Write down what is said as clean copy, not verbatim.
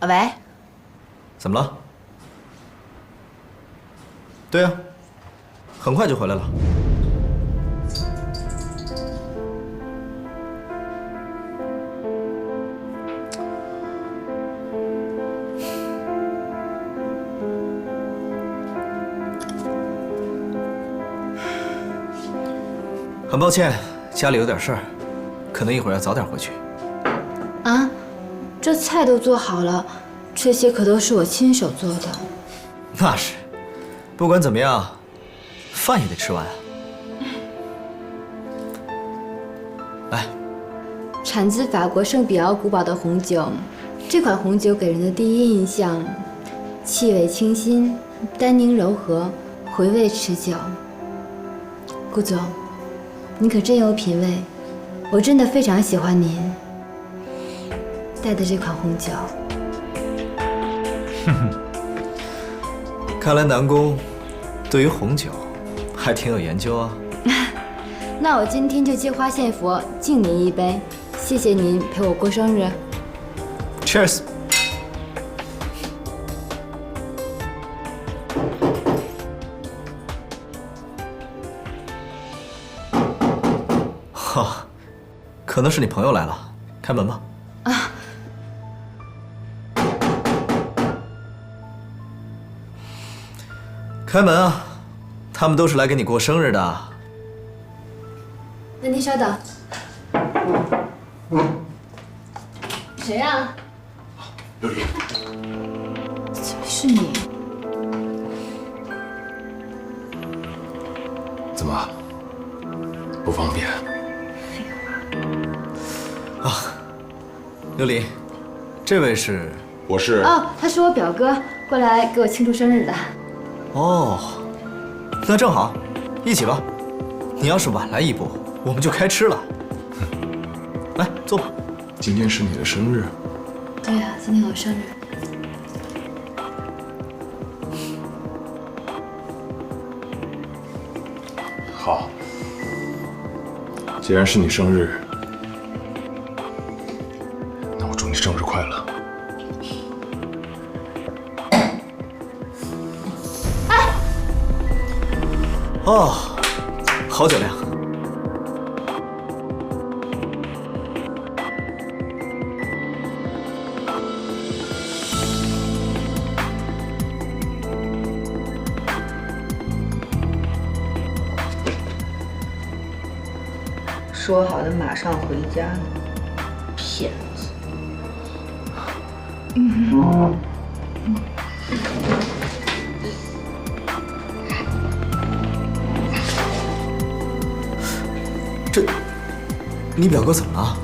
喂，怎么了？对呀，很快就回来了。很抱歉，家里有点事儿，可能一会儿要早点回去。啊，这菜都做好了，这些可都是我亲手做的。那是，不管怎么样，饭也得吃完啊。来，产自法国圣彼奥古堡的红酒，这款红酒给人的第一印象，气味清新，单宁柔和，回味持久。顾总，你可真有品味，我真的非常喜欢您带的这款红酒。看来南宫对于红酒还挺有研究啊。那我今天就借花献佛，敬您一杯，谢谢您陪我过生日。Cheers！ 哈，可能是你朋友来了，开门吧。啊，开门啊！他们都是来给你过生日的。那您稍等。谁呀？琉璃，是你。怎么不方便？琉璃，这位是？我是哦，他是我表哥，过来给我庆祝生日的。哦，那正好，一起吧。你要是晚来一步，我们就开吃了。来，坐吧。今天是你的生日，对呀，今天我生日。好。既然是你生日，那我祝你生日快乐。哦，好酒量。说好的马上回家呢，骗子！这，你表哥怎么了？